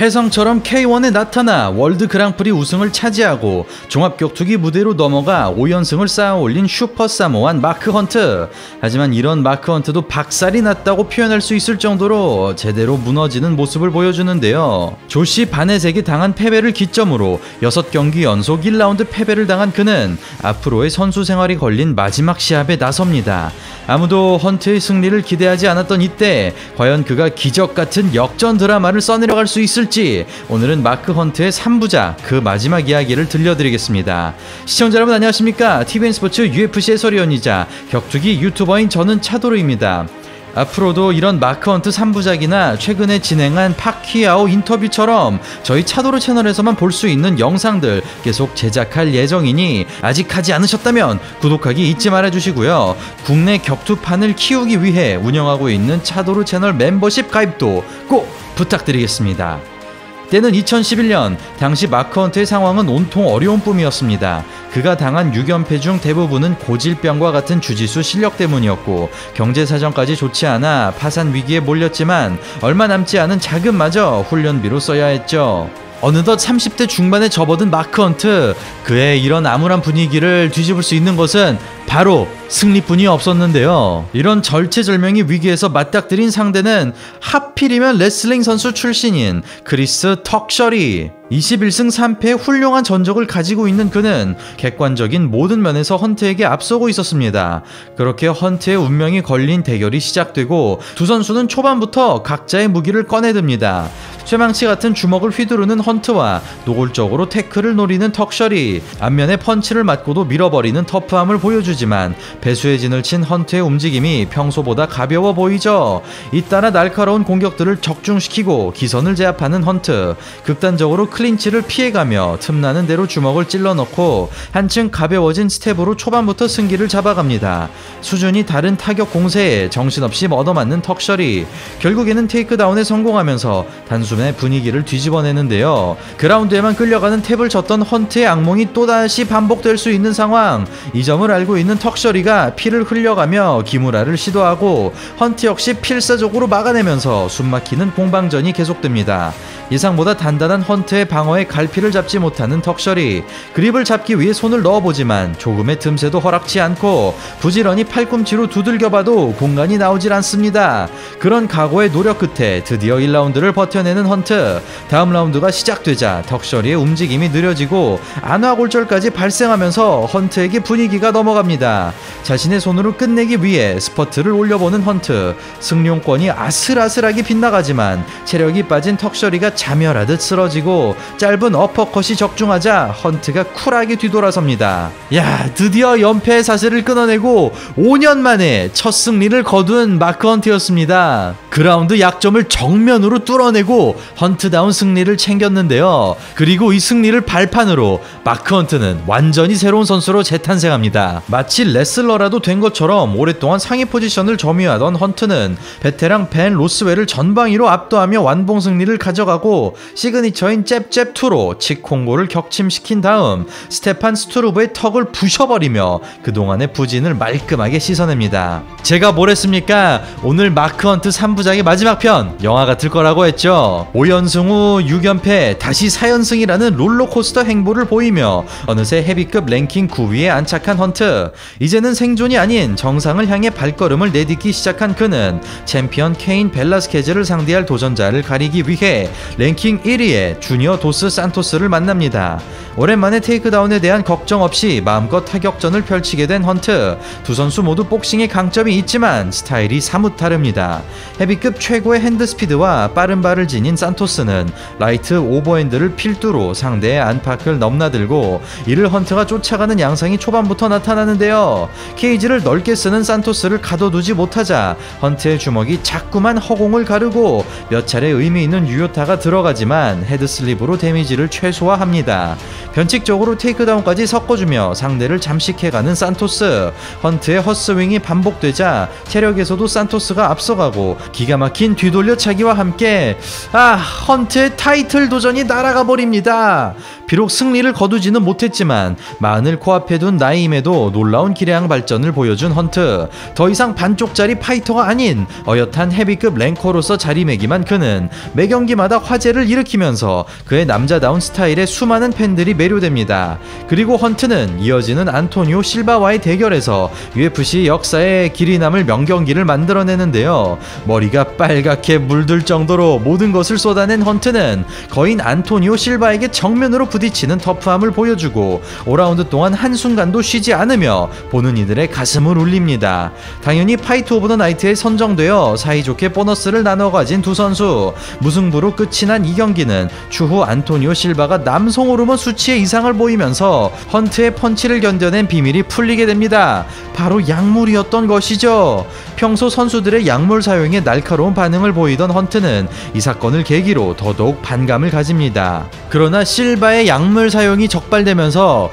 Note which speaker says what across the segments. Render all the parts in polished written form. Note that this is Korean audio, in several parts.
Speaker 1: 혜성처럼 K1에 나타나 월드 그랑프리 우승을 차지하고 종합격투기 무대로 넘어가 5연승을 쌓아 올린 슈퍼 사모안 마크 헌트. 하지만 이런 마크 헌트도 박살이 났다고 표현할 수 있을 정도로 제대로 무너지는 모습을 보여주는데요. 조시 바넷에게 당한 패배를 기점으로 6경기 연속 1라운드 패배를 당한 그는 앞으로의 선수 생활이 걸린 마지막 시합에 나섭니다. 아무도 헌트의 승리를 기대하지 않았던 이때 과연 그가 기적같은 역전 드라마를 써내려갈 수 있을지 오늘은 마크 헌트의 3부작 그 마지막 이야기를 들려드리겠습니다. 시청자 여러분 안녕하십니까? TVN스포츠 UFC 해설위원이자 격투기 유튜버인 저는 차도르입니다. 앞으로도 이런 마크 헌트 3부작이나 최근에 진행한 파키아오 인터뷰처럼 저희 차도르 채널에서만 볼 수 있는 영상들 계속 제작할 예정이니 아직 하지 않으셨다면 구독하기 잊지 말아주시고요. 국내 격투판을 키우기 위해 운영하고 있는 차도르 채널 멤버십 가입도 꼭 부탁드리겠습니다. 때는 2011년, 당시 마크 헌트의 상황은 온통 어려운 뿐이었습니다. 그가 당한 6연패 중 대부분은 고질병과 같은 주짓수 실력 때문이었고 경제 사정까지 좋지 않아 파산 위기에 몰렸지만 얼마 남지 않은 자금마저 훈련비로 써야 했죠. 어느덧 30대 중반에 접어든 마크 헌트, 그의 이런 암울한 분위기를 뒤집을 수 있는 것은 바로 승리뿐이 없었는데요. 이런 절체절명의 위기에서 맞닥뜨린 상대는 하필이면 레슬링 선수 출신인 크리스 턱셔리. 21승 3패의 훌륭한 전적을 가지고 있는 그는 객관적인 모든 면에서 헌트에게 앞서고 있었습니다. 그렇게 헌트의 운명이 걸린 대결이 시작되고 두 선수는 초반부터 각자의 무기를 꺼내듭니다. 쇠망치 같은 주먹을 휘두르는 헌트와 노골적으로 태클을 노리는 턱셔리. 앞면에 펀치를 맞고도 밀어버리는 터프함을 보여주지만 배수의 진을 친 헌트의 움직임이 평소보다 가벼워 보이죠. 잇따라 날카로운 공격들을 적중시키고 기선을 제압하는 헌트. 극단적으로 클린치를 피해가며 틈나는 대로 주먹을 찔러넣고 한층 가벼워진 스텝으로 초반부터 승기를 잡아갑니다. 수준이 다른 타격 공세에 정신없이 얻어맞는 턱셔리. 결국에는 테이크다운에 성공하면서 단숨에 분위기를 뒤집어내는데요. 그라운드에만 끌려가는 탭을 쳤던 헌트의 악몽이 또다시 반복될 수 있는 상황. 이 점을 알고 있는 턱셔리가 피를 흘려가며 기무라를 시도하고 헌트 역시 필사적으로 막아내면서 숨막히는 공방전이 계속됩니다. 예상보다 단단한 헌트의 방어에 갈피를 잡지 못하는 턱셔리. 그립을 잡기 위해 손을 넣어보지만 조금의 틈새도 허락지 않고 부지런히 팔꿈치로 두들겨봐도 공간이 나오질 않습니다. 그런 각오의 노력 끝에 드디어 1라운드를 버텨내는 헌트. 다음 라운드가 시작되자 턱셔리의 움직임이 느려지고 안화골절까지 발생하면서 헌트에게 분위기가 넘어갑니다. 자신의 손으로 끝내기 위해 스퍼트를 올려보는 헌트. 승용권이 아슬아슬하게 빗나가지만 체력이 빠진 턱셔리가 자멸하듯 쓰러지고 짧은 어퍼컷이 적중하자 헌트가 쿨하게 뒤돌아섭니다. 야, 드디어 연패의 사슬을 끊어내고 5년 만에 첫 승리를 거둔 마크 헌트였습니다. 그라운드 약점을 정면으로 뚫어내고 헌트다운 승리를 챙겼는데요. 그리고 이 승리를 발판으로 마크 헌트는 완전히 새로운 선수로 재탄생합니다. 마치 레슬러라도 된 것처럼 오랫동안 상위 포지션을 점유하던 헌트는 베테랑 벤 로스웰을 전방위로 압도하며 완봉 승리를 가져가고 시그니처인 잽잽2로 칙콩고를 격침시킨 다음 스테판 스투르브의 턱을 부셔버리며 그동안의 부진을 말끔하게 씻어냅니다. 제가 뭘 했습니까? 오늘 마크 헌트 3부작의 마지막 편 영화 같을 거라고 했죠. 5연승 후 6연패 다시 4연승이라는 롤러코스터 행보를 보이며 어느새 헤비급 랭킹 9위에 안착한 헌트. 이제는 생존이 아닌 정상을 향해 발걸음을 내딛기 시작한 그는 챔피언 케인 벨라스케즈를 상대할 도전자를 가리기 위해 랭킹 1위의 주니어 도스 산토스를 만납니다. 오랜만에 테이크다운에 대한 걱정 없이 마음껏 타격전을 펼치게 된 헌트. 두 선수 모두 복싱의 강점이 있지만 스타일이 사뭇 다릅니다. 헤비급 최고의 핸드스피드와 빠른 발을 지닌 산토스는 라이트 오버핸드를 필두로 상대의 안팎을 넘나들고 이를 헌트가 쫓아가는 양상이 초반부터 나타나는데요. 케이지를 넓게 쓰는 산토스를 가둬두지 못하자 헌트의 주먹이 자꾸만 허공을 가르고 몇 차례 의미 있는 유효타가 들어가지만 헤드슬립으로 데미지를 최소화합니다. 변칙적으로 테이크다운까지 섞어주며 상대를 잠식해가는 산토스. 헌트의 헛스윙이 반복되자 체력에서도 산토스가 앞서가고 기가 막힌 뒤돌려차기와 함께 헌트의 타이틀 도전이 날아가 버립니다. 비록 승리를 거두지는 못했지만 마흔을 코앞에 둔 나이임에도 놀라운 기량 발전을 보여준 헌트. 더 이상 반쪽짜리 파이터가 아닌 어엿한 헤비급 랭커로서 자리매김한 그는 매 경기마다 화제를 일으키면서 그의 남자다운 스타일에 수많은 팬들이 매료됩니다. 그리고 헌트는 이어지는 안토니오 실바와의 대결에서 UFC 역사에 길이 남을 명경기를 만들어내는데요. 머리가 빨갛게 물들 정도로 모든 것을 쏟아낸 헌트는 거인 안토니오 실바에게 정면으로 부딪히는 터프함을 보여주고 5라운드 동안 한순간도 쉬지 않으며 보는 이들의 가슴을 울립니다. 당연히 파이트 오브 더 나이트에 선정되어 사이좋게 보너스를 나눠 가진 두 선수. 무승부로 끝이 난 이 경기는 추후 안토니오 실바가 남성 호르몬 수치의 이상을 보이면서 헌트의 펀치를 견뎌낸 비밀이 풀리게 됩니다. 바로 약물이었던 것이죠. 평소 선수들의 약물 사용에 날카로운 반응을 보이던 헌트는 이 사건을 계기로 더더욱 반감을 가집니다. 그러나 실바의 약물 사용이 적발되면서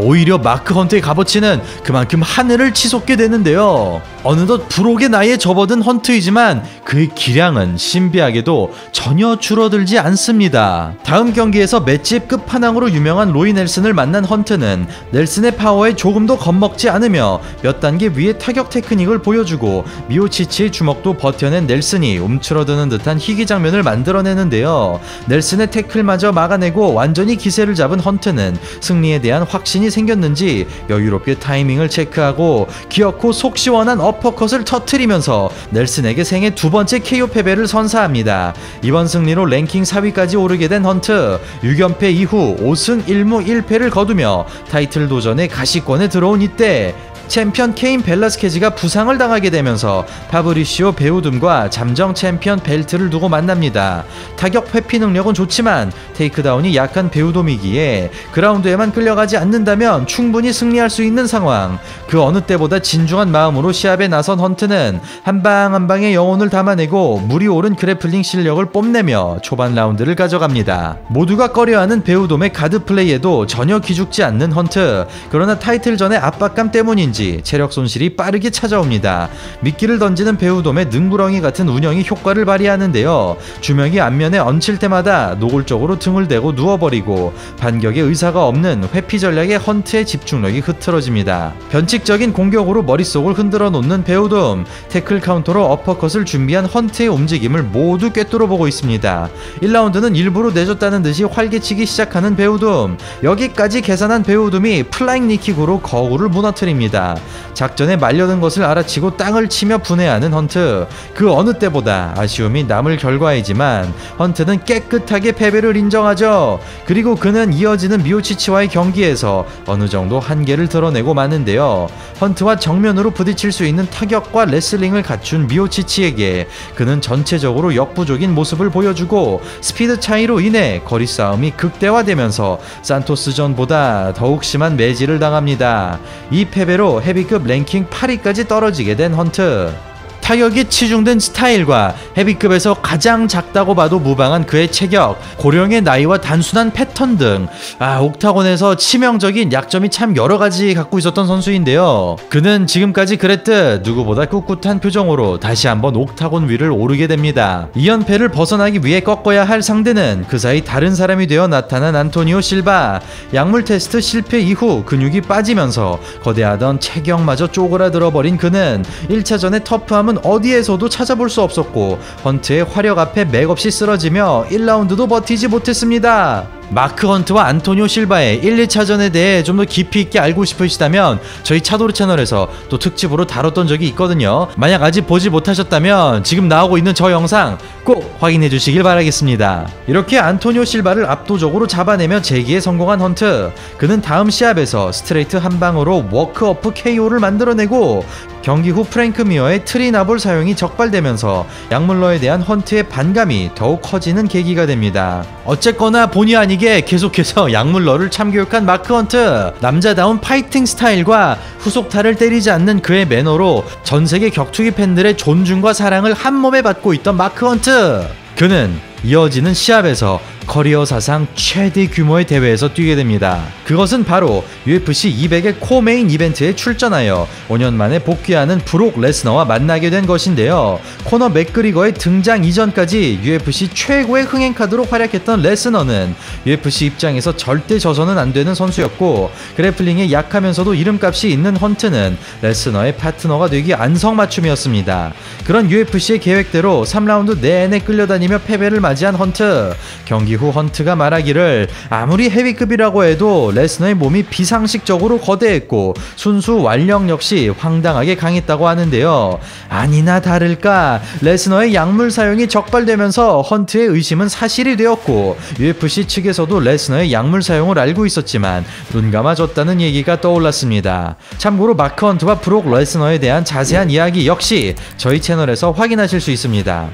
Speaker 1: 오히려 마크 헌트의 값어치는 그만큼 하늘을 치솟게 되는데요. 어느덧 불혹의 나이에 접어든 헌트이지만 그의 기량은 신비하게도 전혀 줄어들지 않습니다. 다음 경기에서 맷집 끝판왕으로 유명한 로이 넬슨을 만난 헌트는 넬슨의 파워에 조금도 겁먹지 않으며 몇 단계 위의 타격 테크닉을 보여주고 미오치치의 주먹도 버텨낸 넬슨이 움츠러드는 듯한 희귀 장면을 만들어내는데요. 넬슨의 태클마저 막아내고 완전히 기세를 잡은 헌트는 승리에 대한 확신이 생겼는지 여유롭게 타이밍을 체크하고 기어코 속 시원한 어퍼컷을 터트리면서 넬슨에게 생애 두 번째 KO 패배를 선사합니다. 이번 승리로 랭킹 4위까지 오르게 된 헌트. 6연패 이후 5승 1무 1패를 거두며 타이틀 도전에 가시권에 들어온 이때 챔피언 케인 벨라스케즈가 부상을 당하게 되면서 파브리시오 베우둠과 잠정 챔피언 벨트를 두고 만납니다. 타격 회피 능력은 좋지만 테이크다운이 약한 베우돔이기에 그라운드에만 끌려가지 않는다면 충분히 승리할 수 있는 상황. 그 어느 때보다 진중한 마음으로 시합에 나선 헌트는 한 방 한 방의 영혼을 담아내고 물이 오른 그래플링 실력을 뽐내며 초반 라운드를 가져갑니다. 모두가 꺼려하는 베우돔의 가드 플레이에도 전혀 기죽지 않는 헌트. 그러나 타이틀전의 압박감 때문인지 체력 손실이 빠르게 찾아옵니다. 미끼를 던지는 베우돔의 능구렁이 같은 운영이 효과를 발휘하는데요. 주먹이 안면에 얹힐 때마다 노골적으로 등을 대고 누워버리고 반격의 의사가 없는 회피 전략에 헌트의 집중력이 흐트러집니다. 변칙적인 공격으로 머릿속을 흔들어 놓는 베우돔. 태클 카운터로 어퍼컷을 준비한 헌트의 움직임을 모두 꿰뚫어 보고 있습니다. 1라운드는 일부러 내줬다는 듯이 활개치기 시작하는 베우돔. 여기까지 계산한 베우돔이 플라잉 니킥으로 거울을 무너뜨립니다. 작전에 말려든 것을 알아치고 땅을 치며 분해하는 헌트. 그 어느 때보다 아쉬움이 남을 결과이지만 헌트는 깨끗하게 패배를 인정하죠. 그리고 그는 이어지는 미오치치와의 경기에서 어느 정도 한계를 드러내고 마는데요. 헌트와 정면으로 부딪힐 수 있는 타격과 레슬링을 갖춘 미오치치에게 그는 전체적으로 역부족인 모습을 보여주고 스피드 차이로 인해 거리 싸움이 극대화되면서 산토스전보다 더욱 심한 매질을 당합니다. 이 패배로 헤비급 랭킹 8위까지 떨어지게 된 헌트. 타격에 치중된 스타일과 헤비급에서 가장 작다고 봐도 무방한 그의 체격, 고령의 나이와 단순한 패턴 등 옥타곤에서 치명적인 약점이 참 여러가지 갖고 있었던 선수인데요. 그는 지금까지 그랬듯 누구보다 꿋꿋한 표정으로 다시 한번 옥타곤 위를 오르게 됩니다. 2연패를 벗어나기 위해 꺾어야 할 상대는 그 사이 다른 사람이 되어 나타난 안토니오 실바. 약물 테스트 실패 이후 근육이 빠지면서 거대하던 체격마저 쪼그라들어버린 그는 1차전의 터프함은 어디에서도 찾아볼 수 없었고 헌트의 화력 앞에 맥없이 쓰러지며 1라운드도 버티지 못했습니다. 마크 헌트와 안토니오 실바의 1, 2차전에 대해 좀 더 깊이 있게 알고 싶으시다면 저희 차도르 채널에서 또 특집으로 다뤘던 적이 있거든요. 만약 아직 보지 못하셨다면 지금 나오고 있는 저 영상 꼭 확인해 주시길 바라겠습니다. 이렇게 안토니오 실바를 압도적으로 잡아내며 재기에 성공한 헌트. 그는 다음 시합에서 스트레이트 한 방으로 워크어프 KO를 만들어내고 경기 후 프랭크 미어의 트리나볼 사용이 적발되면서 약물러에 대한 헌트의 반감이 더욱 커지는 계기가 됩니다. 어쨌거나 본의 아니게 계속해서 약물러를 참교육한 마크 헌트. 남자다운 파이팅 스타일과 후속타를 때리지 않는 그의 매너로 전세계 격투기 팬들의 존중과 사랑을 한몸에 받고 있던 마크 헌트. 그는 이어지는 시합에서 커리어 사상 최대 규모의 대회에서 뛰게 됩니다. 그것은 바로 UFC 200의 코메인 이벤트에 출전하여 5년 만에 복귀하는 브록 레스너와 만나게 된 것인데요. 코너 맥그리거의 등장 이전까지 UFC 최고의 흥행 카드로 활약했던 레스너는 UFC 입장에서 절대 져서는 안 되는 선수였고, 그래플링에 약하면서도 이름값이 있는 헌트는 레스너의 파트너가 되기 안성맞춤이었습니다. 그런 UFC의 계획대로 3라운드 내내 끌려다니며 패배를 맞이한 헌트. 경기 후 헌트가 말하기를 아무리 헤비급이라고 해도 레스너의 몸이 비상식적으로 거대했고 순수 완력 역시 황당하게 강했다고 하는데요. 아니나 다를까 레스너의 약물 사용이 적발되면서 헌트의 의심은 사실이 되었고, UFC 측에서도 레스너의 약물 사용을 알고 있었지만 눈 감아줬다는 얘기가 떠올랐습니다. 참고로 마크 헌트와 브록 레스너에 대한 자세한 이야기 역시 저희 채널에서 확인하실 수 있습니다.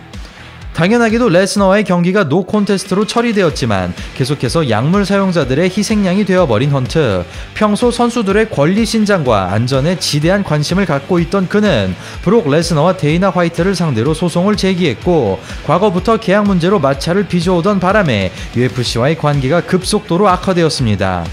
Speaker 1: 당연하게도 레스너와의 경기가 노 콘테스트로 처리되었지만 계속해서 약물 사용자들의 희생양이 되어버린 헌트. 평소 선수들의 권리 신장과 안전에 지대한 관심을 갖고 있던 그는 브록 레스너와 데이나 화이트를 상대로 소송을 제기했고, 과거부터 계약 문제로 마찰을 빚어오던 바람에 UFC와의 관계가 급속도로 악화되었습니다.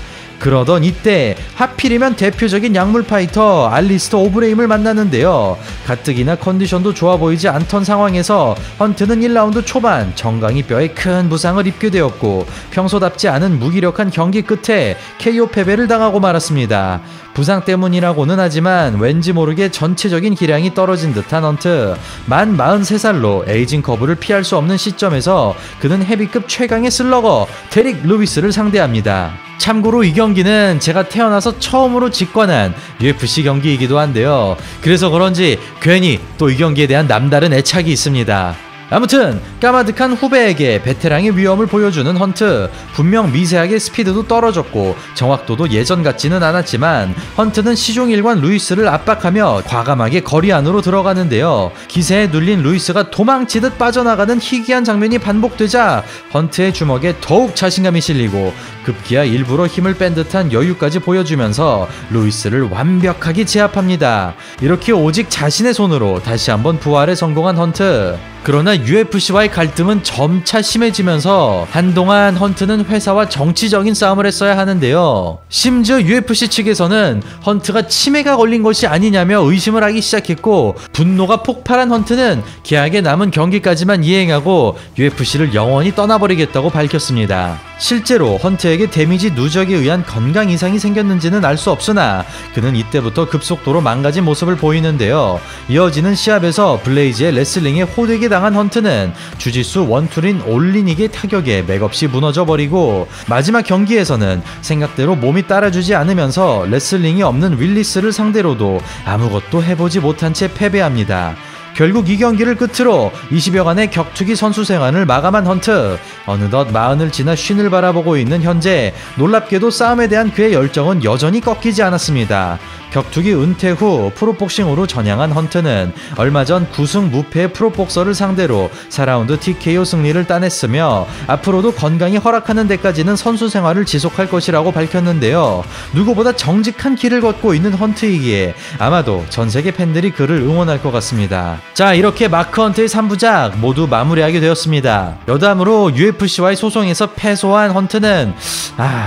Speaker 1: 그러던 이때 하필이면 대표적인 약물 파이터 알리스터 오브레임을 만나는데요. 가뜩이나 컨디션도 좋아 보이지 않던 상황에서 헌트는 1라운드 초반 정강이 뼈에 큰 부상을 입게 되었고 평소답지 않은 무기력한 경기 끝에 KO 패배를 당하고 말았습니다. 부상 때문이라고는 하지만 왠지 모르게 전체적인 기량이 떨어진 듯한 헌트. 만 43살로 에이징 커브를 피할 수 없는 시점에서 그는 헤비급 최강의 슬러거 데릭 루이스를 상대합니다. 참고로 이 경기는 제가 태어나서 처음으로 직관한 UFC 경기이기도 한데요. 그래서 그런지 괜히 또 이 경기에 대한 남다른 애착이 있습니다. 아무튼 까마득한 후배에게 베테랑의 위험을 보여주는 헌트. 분명 미세하게 스피드도 떨어졌고 정확도도 예전 같지는 않았지만 헌트는 시종일관 루이스를 압박하며 과감하게 거리 안으로 들어가는데요. 기세에 눌린 루이스가 도망치듯 빠져나가는 희귀한 장면이 반복되자 헌트의 주먹에 더욱 자신감이 실리고 급기야 일부러 힘을 뺀 듯한 여유까지 보여주면서 루이스를 완벽하게 제압합니다. 이렇게 오직 자신의 손으로 다시 한번 부활에 성공한 헌트. 그러나 UFC와의 갈등은 점차 심해지면서 한동안 헌트는 회사와 정치적인 싸움을 했어야 하는데요. 심지어 UFC 측에서는 헌트가 치매가 걸린 것이 아니냐며 의심을 하기 시작했고, 분노가 폭발한 헌트는 계약에 남은 경기까지만 이행하고 UFC를 영원히 떠나버리겠다고 밝혔습니다. 실제로 헌트에게 데미지 누적에 의한 건강 이상이 생겼는지는 알 수 없으나 그는 이때부터 급속도로 망가진 모습을 보이는데요. 이어지는 시합에서 블레이즈의 레슬링에 호되게 당한 헌트는 주짓수 원툴인 올리닉의 타격에 맥없이 무너져버리고, 마지막 경기에서는 생각대로 몸이 따라주지 않으면서 레슬링이 없는 윌리스를 상대로도 아무것도 해보지 못한 채 패배합니다. 결국 이 경기를 끝으로 20여간의 격투기 선수 생활을 마감한 헌트. 어느덧 40을 지나 50을 바라보고 있는 현재 놀랍게도 싸움에 대한 그의 열정은 여전히 꺾이지 않았습니다. 격투기 은퇴 후 프로복싱으로 전향한 헌트는 얼마 전 9승 무패의 프로복서를 상대로 4라운드 TKO 승리를 따냈으며 앞으로도 건강이 허락하는 데까지는 선수 생활을 지속할 것이라고 밝혔는데요. 누구보다 정직한 길을 걷고 있는 헌트이기에 아마도 전세계 팬들이 그를 응원할 것 같습니다. 자, 이렇게 마크 헌트의 3부작 모두 마무리하게 되었습니다. 여담으로 UFC와의 소송에서 패소한 헌트는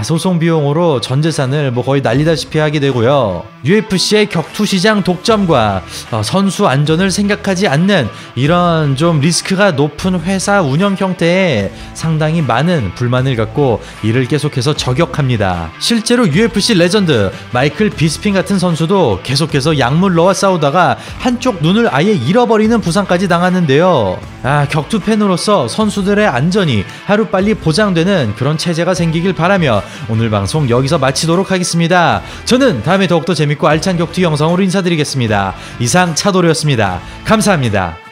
Speaker 1: 소송 비용으로 전 재산을 거의 날리다시피 하게 되고요. UFC의 격투 시장 독점과 선수 안전을 생각하지 않는 이런 좀 리스크가 높은 회사 운영 형태에 상당히 많은 불만을 갖고 이를 계속해서 저격합니다. 실제로 UFC 레전드 마이클 비스핀 같은 선수도 계속해서 약물러와 싸우다가 한쪽 눈을 아예 잃어버리는 부상까지 당하는데요. 격투 팬으로서 선수들의 안전이 하루빨리 보장되는 그런 체제가 생기길 바라며 오늘 방송 여기서 마치도록 하겠습니다. 저는 다음에 더욱더 재밌고 알찬 격투 영상으로 인사드리겠습니다. 이상 차도르였습니다. 감사합니다.